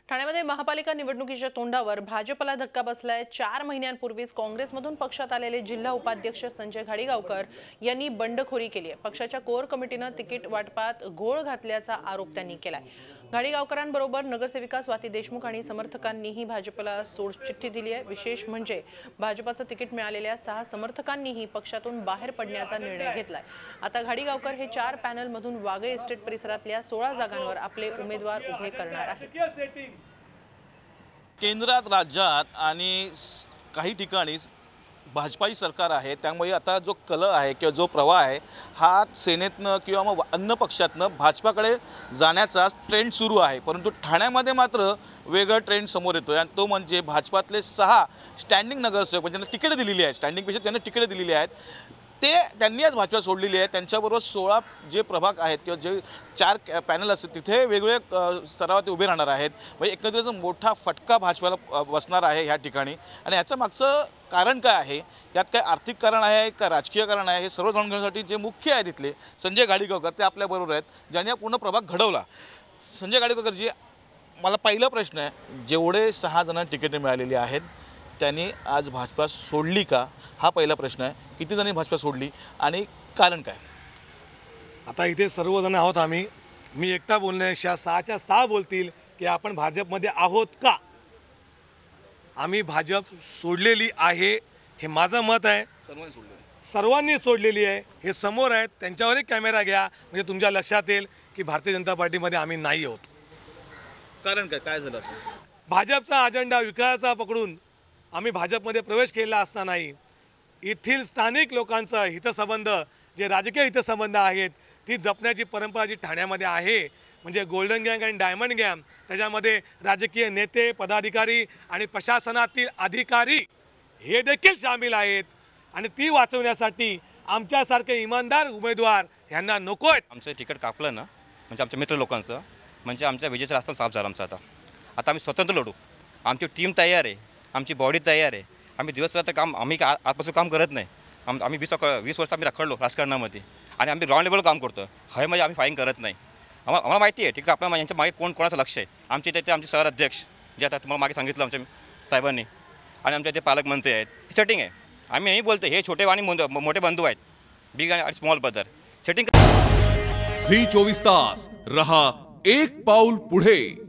ठाण्यामध्ये महापालिका निवडणुकीच्या तोंडावर भाजपला धक्का बसलाय। 4 महिन्यांपूर्वीच काँग्रेसमधून पक्षात आलेले जिल्हा उपाध्यक्ष संजय घाडीगावकर यांनी बंडखोरी केली आहे। पक्षाच्या कोर कमिटीने तिकीट वाटपात घोळ घातल्याचा आरोप त्यांनी केलाय। घाडीगावकरांबरोबर नगरसेविका स्वाती देशमुख आणि समर्थकांनीही भाजपला सोडचिठ्ठी दिली आहे। विशेष म्हणजे भाजपचं तिकीट मिळालेल्या 6 समर्थकांनीही पक्षातून बाहेर पडण्याचा निर्णय घेतलाय। आता घाडीगावकर हे 4 पॅनलमधून वागळे इस्टेट परिसरातल्या 16 जागांवर आपले उमेदवार उभे करणार आहेत। केंद्रात राज्यात आणि काही ठिकाणी भाजपाची सरकार आहे, त्यामुळे आता जो कल आहे किंवा जो प्रवाह आहे हा सेनेतनं किंवा मग अन्य पक्षातनं भाजपाकडे जाण्याचा ट्रेंड सुरू आहे। परंतु ठाण्यामध्ये मात्र वेगळा ट्रेंड समोर येतो आणि तो म्हणजे भाजपातले 6 स्टँडिंग नगरसेवक म्हणजे त्यांना तिकीट दिलेली आहे, स्टँडिंगपेक्षा त्यांना तिकीट दिलेली आहेत, ते त्यांनी आज भाजपा सोडलेली आहे। त्यांच्याबरोबर 16 जे प्रभाग आहेत किंवा जे 4 पॅनल असतील तिथे वेगवेगळे स्तरावर ते उभे राहणार आहेत। म्हणजे एकंदरीत मोठा फटका भाजपाला बसणार आहे ह्या ठिकाणी। आणि याचं मागचं कारण काय आहे, यात काय आर्थिक कारण आहे का राजकीय कारण आहे, हे सर्व जाणून घेण्यासाठी जे मुख्य आहे तिथले संजय घाडीगावकर ते आपल्याबरोबर आहेत, ज्यांनी पूर्ण प्रभाग घडवला। संजय घाडीगावकरजी, मला पहिला प्रश्न आहे, जेवढे 6 जणांना तिकीट मिळालेली आहेत त्यांनी आज भाजपा सोडली का, हा पहिला प्रश्न आहे। किती जणांनी भाजपा सोडली आणि कारण काय? आता इथे सर्वजण आहोत आम्ही, मी एकटा बोलण्यापेक्षा 6च्या 6 बोलतील की आपण भाजपमध्ये आहोत का। आम्ही भाजप सोडलेली आहे हे माझं मत आहे। सर्वांनी सोडलेली आहे, हे समोर आहेत, त्यांच्यावरही कॅमेरा घ्या म्हणजे तुमच्या लक्षात येईल की भारतीय जनता पार्टीमध्ये आम्ही नाही आहोत। कारण काय झालं? भाजपचा अजेंडा विकासाचा पकडून आम्ही भाजपमध्ये प्रवेश केला असतानाही येथील स्थानिक लोकांचा हितसंबंध, जे राजकीय हितसंबंध आहेत, ती जपण्याची परंपरा जी ठाण्यामध्ये आहे, म्हणजे गोल्डन गँग आणि डायमंड गँग, त्याच्यामध्ये राजकीय नेते, पदाधिकारी आणि प्रशासनातील अधिकारी हे देखील सामील आहेत आणि ती वाचवण्यासाठी आमच्यासारखे इमानदार उमेदवार यांना नको आहेत। आमचं तिकीट कापलं ना म्हणजे आमच्या मित्र लोकांचं, म्हणजे आमच्या विजेचा रस्ता साफ झाला आमचा। आता आम्ही स्वतंत्र लढू, आमची टीम तयार आहे, आमची बॉडी तयार आहे। आम्ही दिवसरात्र काम, आम्ही आजपासून काम करत नाही। आम्ही 20 वर्ष आम्ही रखडलो राजकारणामध्ये आणि आम्ही ग्राउंड लेवल काम करतो। हवे म्हणजे आम्ही फाईन करत नाही। आम्हाला माहिती आहे ठीक आहे आपल्या यांच्या मागे कोणाचं लक्ष आहे। आमच्या इथे आमचे शहर अध्यक्ष जे आता तुम्हाला मागे सांगितलं आमच्या साहेबांनी, आणि आमच्या इथे पालकमंत्री आहेत, सेटिंग आहे। आम्ही नाही बोलतो, हे छोटे आणि मोठे बंधू आहेत, बिग आणि स्मॉल ब्रदर सेटिंग। झी 24 तास रहा एक पाऊल पुढे।